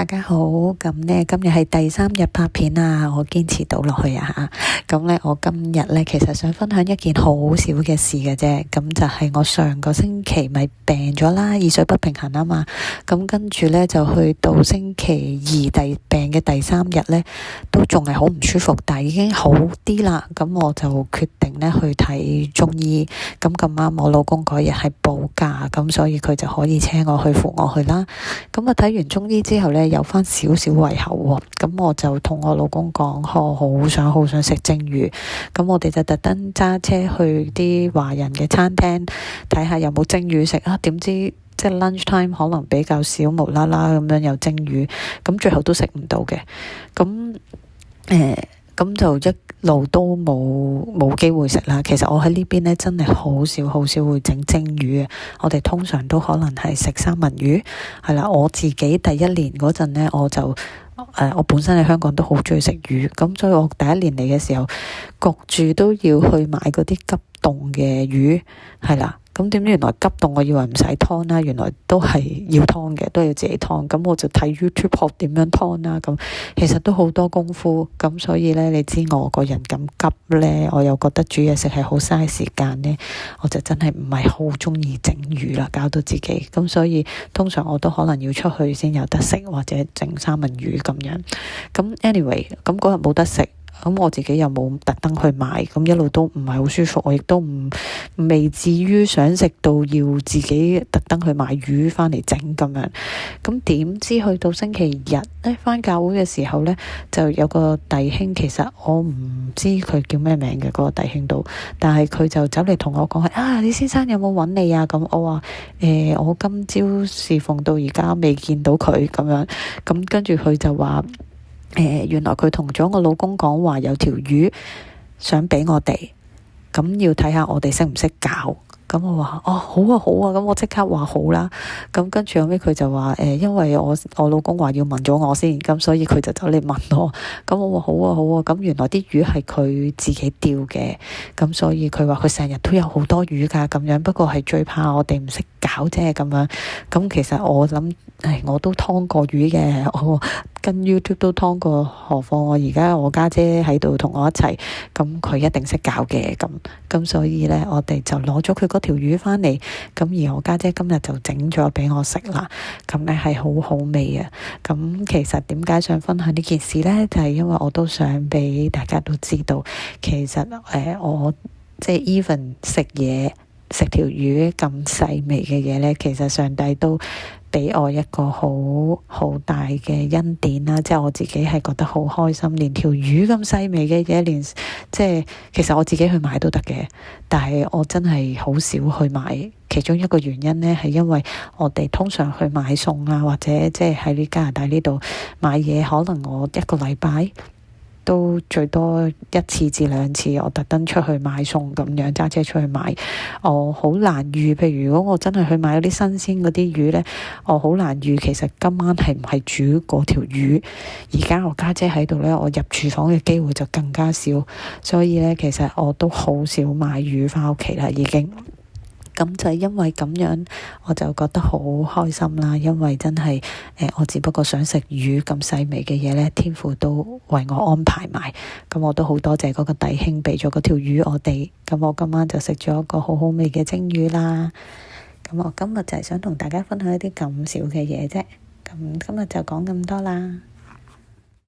大家好，咁呢，今日係第3日拍片啊，我堅持到落去啊吓。咁呢，我今日呢，其實想分享一件好少嘅事嘅啫，咁就係我上個星期咪病咗啦，耳水不平衡啊嘛，咁跟住呢，就去到星期二病嘅第3日呢，都仲係好唔舒服，但係已經好啲啦，咁我就決定呢去睇中醫，咁咁啱我老公嗰日係補假，咁所以佢就可以車我去扶我去啦。咁啊睇完中醫之後呢，有翻少少胃口喎，咁我就同我老公講，我好想食蒸魚，咁我哋就特登揸車去啲華人嘅餐廳睇下有冇蒸魚食啊，點知即係 lunch time 可能比較少，無啦啦咁樣有蒸魚，咁最後都食唔到嘅，咁就一路都冇機會食啦。其實我喺呢邊呢，真係好少會整蒸魚嘅，我哋通常都可能係食三文魚，係啦。我自己第一年嗰陣呢，我本身喺香港都好中意食魚，咁所以我第一年嚟嘅時候焗住都要去買嗰啲急凍嘅魚，係啦。咁點知原來急凍我以為唔使湯啦，原來都係要湯嘅，都要自己湯。咁我就睇 YouTube 學點樣湯啦。咁其實都好多功夫。咁所以呢，你知我個人咁急呢，我又覺得煮嘢食係好嘥時間呢，我就真係唔係好中意整魚啦，搞到自己。咁所以通常我都可能要出去先有得食，或者整三文魚咁樣。咁 anyway，咁嗰日冇得食。咁我自己又冇特登去買，咁一路都唔係好舒服，我亦都未至於想食到要自己特登去買魚返嚟整咁樣。咁點知去到星期日咧，返教會嘅時候咧，就有個弟兄，其實我唔知佢叫咩名嘅嗰個弟兄度，但係佢就走嚟同我講係李先生有冇揾你啊？咁我話我今朝侍奉到而家未見到佢咁樣，咁跟住佢就話原來佢同咗我老公講話有條魚想俾我哋，咁要睇下我哋識唔識搞。咁我話好啊，咁我即刻話好啦。咁跟住後尾佢就話因為我老公話要問咗我先，咁所以佢就走嚟問我。咁我話好啊，咁原來啲魚係佢自己釣嘅，咁所以佢話佢成日都有好多魚㗎咁樣，不過係最怕我哋唔識搞啫咁樣。咁其實我諗我都劏過魚嘅，我跟 YouTube 都劏過，何況我而家我家姐喺度同我一齊，咁佢一定識搞嘅咁所以呢，我哋就攞咗佢嗰條魚返嚟，咁而我家姐今日就整咗俾我食啦，咁呢係好好味啊！咁其實點解想分享呢件事呢？就係因為我都想俾大家都知道，其實我即係 even 食條魚咁細微嘅嘢呢，其實上帝都俾我一個好大嘅恩典啦，即係我自己係覺得好開心，連條魚咁細微嘅嘢，即係其實我自己去買都得嘅，但係我真係好少去買。其中一個原因呢，係因為我哋通常去買餸啊，或者即係喺加拿大呢度買嘢，可能我一個禮拜都最多1次至2次，我特登出去買餸咁樣揸車出去買，我好難預。譬如如果我真係去買嗰啲新鮮嗰啲魚呢，我好難預其實今晚係唔係煮嗰條魚。而家我家姐喺度呢，我入廚房嘅機會就更加少，所以呢，其實我都好少買魚返屋企啦，已經。咁就係因為咁樣，我就覺得好開心啦。因為真係我只不過想食魚咁細微嘅嘢呢，天父都為我安排埋。咁我都好多謝嗰個弟兄俾咗嗰條魚我哋。咁我今晚就食咗一個好好味嘅蒸魚啦。咁我今日就係想同大家分享一啲咁少嘅嘢啫。咁今日就講咁多啦。